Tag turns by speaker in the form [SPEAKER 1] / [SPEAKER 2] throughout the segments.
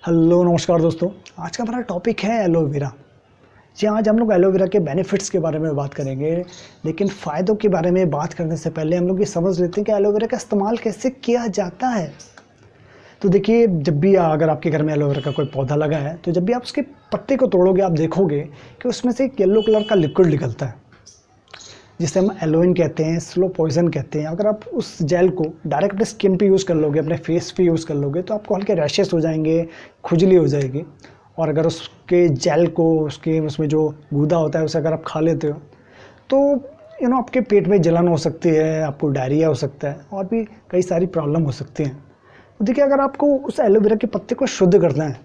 [SPEAKER 1] Hello नमस्कार दोस्तों। आज का हमारा टॉपिक है एलोवेरा। जी, आज हम लोग एलोवेरा के बेनिफिट्स के बारे में बात करेंगे, लेकिन फ़ायदों के बारे में बात करने से पहले हम लोग ये समझ लेते हैं कि एलोवेरा का इस्तेमाल कैसे किया जाता है। तो देखिए, जब भी अगर आपके घर में एलोवेरा का कोई पौधा लगा है, तो जब भी आप उसके पत्ते को तोड़ोगे, आप देखोगे कि उसमें से एक येलो कलर का लिक्विड निकलता है, जिसे हम एलोइन कहते हैं, स्लो पॉइजन कहते हैं। अगर आप उस जेल को डायरेक्ट अपने स्किन पे यूज़ कर लोगे, अपने फेस पे यूज़ कर लोगे, तो आपको हल्के रैशेस हो जाएंगे, खुजली हो जाएगी। और अगर उसके जेल को, उसमें जो गूदा होता है, उसे अगर आप खा लेते हो तो आपके पेट में जलन हो सकती है, आपको डायरिया हो सकता है, और भी कई सारी प्रॉब्लम हो सकती हैं। तो देखिए, अगर आपको उस एलोवेरा के पत्ते को शुद्ध करना है,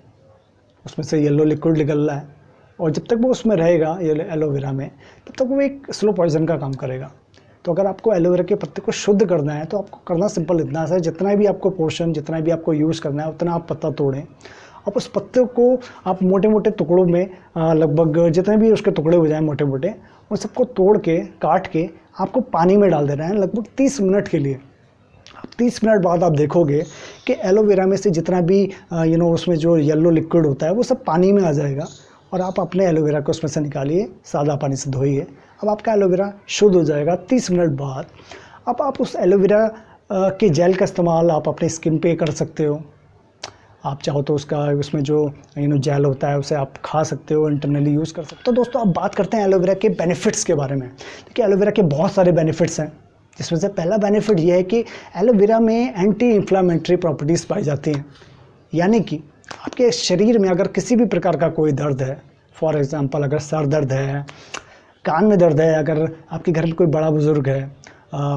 [SPEAKER 1] उसमें से येलो लिक्विड निकल रहा है, और जब तक वो उसमें रहेगा ये एलोवेरा में, तब तक वो एक स्लो पॉइजन का काम करेगा। तो अगर आपको एलोवेरा के पत्ते को शुद्ध करना है, तो आपको करना सिंपल इतना है, जितना भी आपको पोर्शन, जितना भी आपको यूज़ करना है, उतना आप पत्ता तोड़ें। आप उस पत्ते को आप मोटे मोटे टुकड़ों में, लगभग जितने भी उसके टुकड़े हो जाएं मोटे मोटे, उन सबको तोड़ के, काट के आपको पानी में डाल देना है, लगभग 30 मिनट के लिए। 30 मिनट बाद आप देखोगे कि एलोवेरा में से जितना भी उसमें जो येलो लिक्विड होता है, वो सब पानी में आ जाएगा। और आप अपने एलोवेरा को उसमें से निकालिए, सादा पानी से धोइए। अब आपका एलोवेरा शुद्ध हो जाएगा 30 मिनट बाद। अब आप उस एलोवेरा के जेल का इस्तेमाल आप अपने स्किन पे कर सकते हो। आप चाहो तो उसमें जो जेल होता है, उसे आप खा सकते हो, इंटरनली यूज़ कर सकते हो। तो दोस्तों, अब बात करते हैं एलोवेरा के बेनिफिट्स के बारे में। देखिए, एलोवेरा के बहुत सारे बेनिफिट्स हैं, जिसमें से पहला बेनिफिट ये है कि एलोवेरा में एंटी इन्फ्लामेटरी प्रॉपर्टीज़ पाई जाती हैं। यानी कि आपके शरीर में अगर किसी भी प्रकार का कोई दर्द है, फॉर एग्ज़ाम्पल अगर सर दर्द है, कान में दर्द है, अगर आपके घर में कोई बड़ा बुज़ुर्ग है,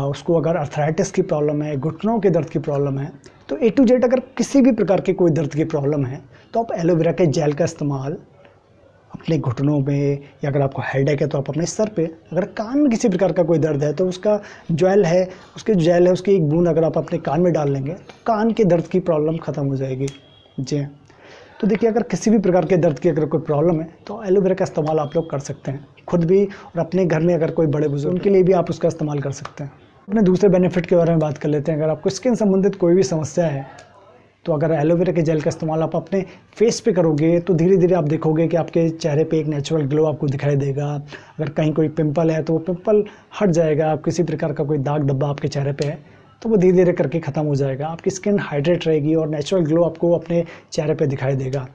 [SPEAKER 1] उसको अगर अर्थराइटिस की प्रॉब्लम है, घुटनों के दर्द की प्रॉब्लम है, तो ए टू जेड अगर किसी भी प्रकार की कोई दर्द की प्रॉब्लम है, तो आप एलोवेरा के जेल का इस्तेमाल अपने घुटनों में, या अगर आपको हेडेक है तो आप अपने सर पे, अगर कान में किसी प्रकार का कोई दर्द है, तो उसका जेल है, उसकी एक बूंद अगर आप अपने कान में डाल लेंगे, तो कान के दर्द की प्रॉब्लम ख़त्म हो जाएगी। जी, तो देखिए, अगर किसी भी प्रकार के दर्द की अगर कोई प्रॉब्लम है, तो एलोवेरा का इस्तेमाल आप लोग कर सकते हैं, खुद भी और अपने घर में अगर कोई बड़े बुजुर्ग, उनके लिए भी आप उसका इस्तेमाल कर सकते हैं। अपने दूसरे बेनिफिट के बारे में बात कर लेते हैं। अगर आपको स्किन संबंधित कोई भी समस्या है, तो अगर एलोवेरा के जेल का इस्तेमाल आप अपने फेस पे करोगे, तो धीरे धीरे आप देखोगे कि आपके चेहरे पे एक नेचुरल ग्लो आपको दिखाई देगा। अगर कहीं कोई पिंपल है, तो वो पिंपल हट जाएगा। किसी प्रकार का कोई दाग धब्बा आपके चेहरे पे है, तो वो धीरे धीरे करके ख़त्म हो जाएगा। आपकी स्किन हाइड्रेट रहेगी और नेचुरल ग्लो आपको अपने चेहरे पे दिखाई देगा।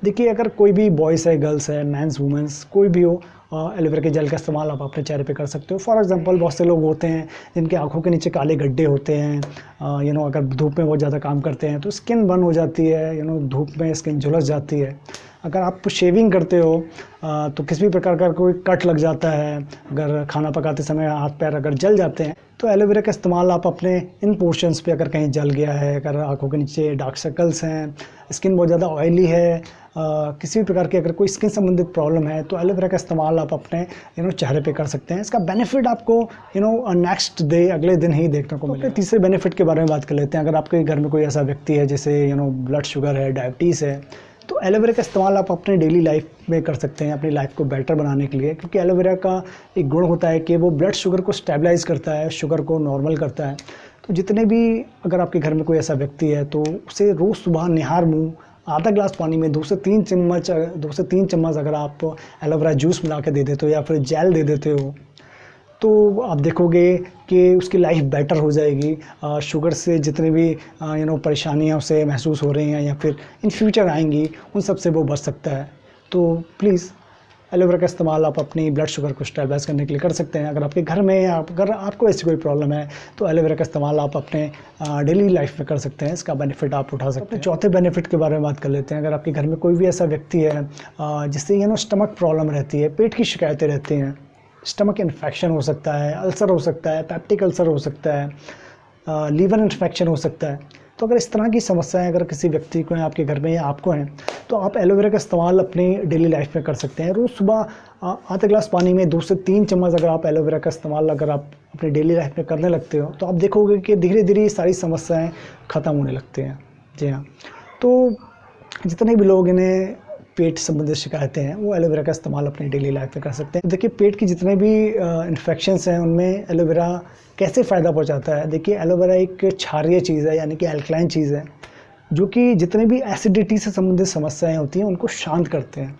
[SPEAKER 1] देखिए, अगर कोई भी बॉयज़ है, गर्ल्स है, मैंस, वुमेंस, कोई भी हो, एलोवेरा के जेल का इस्तेमाल आप अपने चेहरे पे कर सकते हो। फॉर एग्जांपल, बहुत से लोग होते हैं जिनके आँखों के नीचे काले गड्ढे होते हैं, अगर धूप में बहुत ज़्यादा काम करते हैं, तो स्किन बर्न हो जाती है, धूप में स्किन झुलस जाती है। अगर आप शेविंग करते हो, तो किसी भी प्रकार का कोई कट लग जाता है, अगर खाना पकाते समय हाथ पैर अगर जल जाते हैं, तो एलोवेरा का इस्तेमाल आप अपने इन पोर्शंस पे, अगर कहीं जल गया है, अगर आँखों के नीचे डार्क सर्कल्स हैं, स्किन बहुत ज़्यादा ऑयली है, किसी भी प्रकार की अगर कोई स्किन संबंधित प्रॉब्लम है, तो एलोवेरा का इस्तेमाल आप अपने चेहरे पे कर सकते हैं। इसका बेनिफिट आपको नेक्स्ट डे, अगले दिन ही देखने को मिलेगा। तीसरे बेनिफिट के बारे में बात कर लेते हैं। अगर आपके घर में कोई ऐसा व्यक्ति है जैसे ब्लड शुगर है, डायबिटीज़ है, तो एलोवेरा का इस्तेमाल आप अपने डेली लाइफ में कर सकते हैं, अपनी लाइफ को बेटर बनाने के लिए। क्योंकि एलोवेरा का एक गुण होता है कि वो ब्लड शुगर को स्टेबलाइज़ करता है, शुगर को नॉर्मल करता है। तो जितने भी, अगर आपके घर में कोई ऐसा व्यक्ति है, तो उसे रोज़ सुबह निहार मुँह आधा ग्लास पानी में 2 से 3 चम्मच अगर आप एलोवेरा जूस मिला के दे देते हो, या फिर जेल दे देते हो, तो आप देखोगे कि उसकी लाइफ बेटर हो जाएगी। शुगर से जितने भी परेशानियाँ उसे महसूस हो रही हैं, या फिर इन फ्यूचर आएंगी, उन सब से वो बच सकता है। तो प्लीज़, एलोवेरा का इस्तेमाल आप अपनी ब्लड शुगर को स्टेबलाइज करने के लिए कर सकते हैं। अगर आपके घर में, अगर आपको ऐसी कोई प्रॉब्लम है, तो एलोवेरा का इस्तेमाल आप अपने डेली लाइफ में कर सकते हैं। इसका बेनिफिट आप उठा सकते हैं। चौथे बेनिफिट के बारे में बात कर लेते हैं। अगर आपके घर में कोई भी ऐसा व्यक्ति है जिससे स्टमक प्रॉब्लम रहती है, पेट की शिकायतें रहती हैं, स्टमक इन्फेक्शन हो सकता है, अल्सर हो सकता है, पेप्टिक अल्सर हो सकता है, लीवर इन्फेक्शन हो सकता है, तो अगर इस तरह की समस्याएं अगर किसी व्यक्ति को हैं, आपके घर में, या आपको हैं, तो आप एलोवेरा का इस्तेमाल अपनी डेली लाइफ में कर सकते हैं। रोज़ सुबह आधे ग्लास पानी में 2 से 3 चम्मच अगर आप एलोवेरा का इस्तेमाल अगर आप अपनी डेली लाइफ में करने लगते हो, तो आप देखोगे कि धीरे धीरे ये सारी समस्याएँ ख़त्म होने लगती हैं। जी हाँ, तो जितने भी लोग इन्हें पेट संबंधित शिकायतें हैं, वो एलोवेरा का इस्तेमाल अपनी डेली लाइफ में कर सकते हैं। देखिए, पेट की जितने भी इन्फेक्शंस हैं, उनमें एलोवेरा कैसे फ़ायदा पहुंचाता है। देखिए, एलोवेरा एक क्षारीय चीज़ है, यानी कि अल्कलाइन चीज़ है, जो कि जितने भी एसिडिटी से संबंधित समस्याएं होती हैं उनको शांत करते हैं।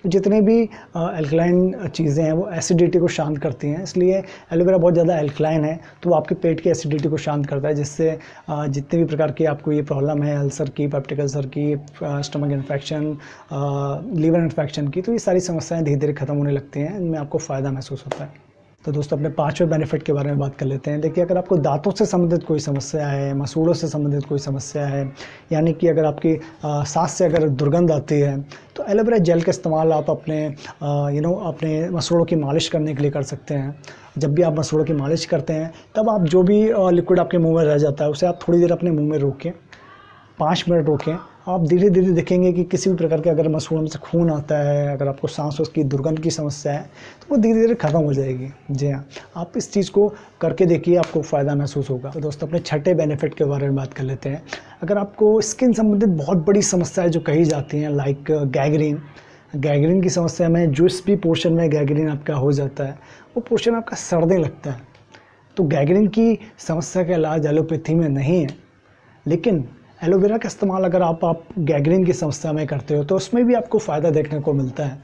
[SPEAKER 1] तो जितने भी एल्कलाइन चीज़ें हैं वो एसिडिटी को शांत करती हैं, इसलिए एलोवेरा बहुत ज़्यादा एल्कलाइन है, तो वो आपके पेट की एसिडिटी को शांत करता है, जिससे जितने भी प्रकार की आपको ये प्रॉब्लम है, अल्सर की, पेप्टिक अल्सर की, स्टमक इन्फेक्शन, लीवर इन्फेक्शन की, तो ये सारी समस्याएं धीरे धीरे ख़त्म होने लगती हैं, इनमें आपको फ़ायदा महसूस होता है। तो दोस्तों अपने 5वें बेनिफिट के बारे में बात कर लेते हैं। देखिए, अगर आपको दांतों से संबंधित कोई समस्या है, मसूड़ों से संबंधित कोई समस्या है, यानी कि अगर आपकी सांस से अगर दुर्गंध आती है, तो एलोवेरा जेल का इस्तेमाल आप अपने अपने मसूड़ों की मालिश करने के लिए कर सकते हैं। जब भी आप मसूड़ों की मालिश करते हैं, तब आप जो भी लिक्विड आपके मुँह में रह जाता है उसे आप थोड़ी देर अपने मुँह में रोकें, 5 मिनट रोकें। आप धीरे धीरे देखेंगे कि किसी भी प्रकार के अगर मसूड़ों में से खून आता है, अगर आपको सांस की दुर्गंध की समस्या है, तो वो धीरे धीरे ख़त्म हो जाएगी। जी हाँ, आप इस चीज़ को करके देखिए, आपको फ़ायदा महसूस होगा। तो दोस्तों अपने 6ठे बेनिफिट के बारे में बात कर लेते हैं। अगर आपको स्किन संबंधित बहुत बड़ी समस्याएं जो कही जाती हैं, लाइक गैंग्रीन की समस्या में जिस भी पोर्शन में गैंग्रीन आपका हो जाता है, वो पोर्शन आपका सड़ने लगता है। तो गैंग्रीन की समस्या का इलाज एलोपैथी में नहीं है, लेकिन एलोवेरा का इस्तेमाल अगर आप गैंग्रीन की समस्या में करते हो तो उसमें भी आपको फ़ायदा देखने को मिलता है।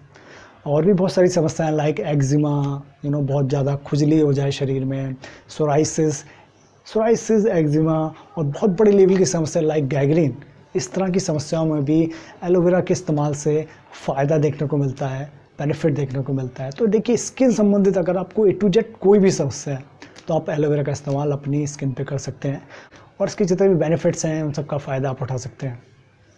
[SPEAKER 1] और भी बहुत सारी समस्याएं लाइक एक्जिमा, बहुत ज़्यादा खुजली हो जाए शरीर में, सोराइसिस, एक्जिमा और बहुत बड़ी लेवल की समस्या लाइक गैंग्रीन, इस तरह की समस्याओं में भी एलोवेरा के इस्तेमाल से फ़ायदा देखने को मिलता है, बेनिफिट देखने को मिलता है। तो देखिए, स्किन संबंधित अगर आपको A to Z कोई भी समस्या है तो आप एलोवेरा का इस्तेमाल अपनी स्किन पे कर सकते हैं, और इसके जितने भी बेनिफिट्स हैं उन सब का फ़ायदा आप उठा सकते हैं।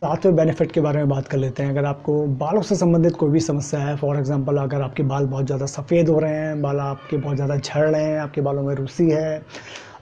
[SPEAKER 1] 7वें बेनिफिट के बारे में बात कर लेते हैं। अगर आपको बालों से संबंधित कोई भी समस्या है, फॉर एग्जांपल अगर आपके बाल बहुत ज़्यादा सफ़ेद हो रहे हैं, बाल आपके बहुत ज़्यादा झड़ रहे हैं, आपके बालों में रूसी है,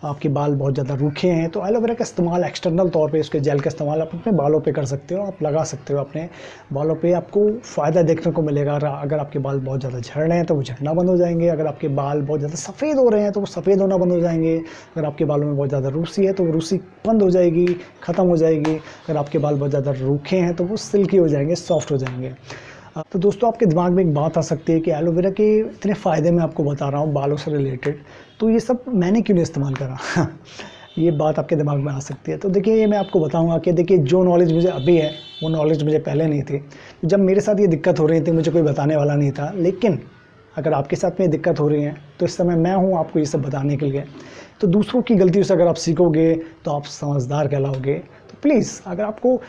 [SPEAKER 1] आपके बाल बहुत ज़्यादा रूखे हैं, तो एलोवेरा का इस्तेमाल एक्सटर्नल तौर पे, उसके जेल का इस्तेमाल आप अपने बालों पे कर सकते हो, आप लगा सकते हो अपने बालों पे, आपको फ़ायदा देखने को मिलेगा। अगर आपके बाल बहुत ज़्यादा झड़ रहे हैं तो वो झड़ना बंद हो जाएंगे, अगर आपके बाल बहुत ज़्यादा सफ़ेद हो रहे हैं तो वो सफ़ेद होना बंद हो जाएंगे, अगर आपके बालों में बहुत ज़्यादा रूसी है तो वो रूसी बंद हो जाएगी, ख़त्म हो जाएगी, अगर आपके बाल बहुत ज़्यादा रूखे हैं तो वो सिल्की हो जाएंगे, सॉफ्ट हो जाएंगे। तो दोस्तों आपके दिमाग में एक बात आ सकती है कि एलोवेरा के इतने फ़ायदे मैं आपको बता रहा हूँ बालों से रिलेटेड, तो ये सब मैंने क्यों नहीं इस्तेमाल करा ये बात आपके दिमाग में आ सकती है। तो देखिए, ये मैं आपको बताऊंगा कि देखिए, जो नॉलेज मुझे अभी है वो नॉलेज मुझे पहले नहीं थी। जब मेरे साथ ये दिक्कत हो रही थी मुझे कोई बताने वाला नहीं था, लेकिन अगर आपके साथ में दिक्कत हो रही है तो इस समय मैं हूँ आपको ये सब बताने के लिए। तो दूसरों की गलतियों से अगर आप सीखोगे तो आप समझदार कहलाओगे। तो प्लीज़, अगर आपको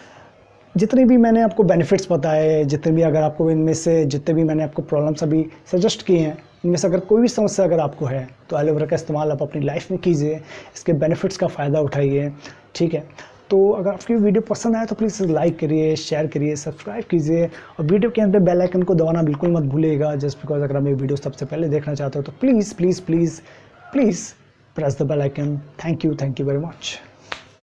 [SPEAKER 1] जितने भी मैंने आपको बेनिफिट्स बताए, जितने भी अगर आपको इनमें से जितने भी मैंने आपको प्रॉब्लम्स अभी सजेस्ट किए हैं, इनमें से अगर कोई भी समस्या अगर आपको है तो एलोवेरा का इस्तेमाल आप अपनी लाइफ में कीजिए, इसके बेनिफिट्स का फ़ायदा उठाइए, ठीक है। तो अगर आपकी वीडियो पसंद आए तो प्लीज़ लाइक करिए, शेयर करिए, सब्सक्राइब कीजिए, और वीडियो के अंदर बेल आइकन को दबाना बिल्कुल मत भूलिएगा, जस्ट बिकॉज अगर आप ये वीडियो सबसे पहले देखना चाहते हो तो please please please please press the bell icon. Thank you very much.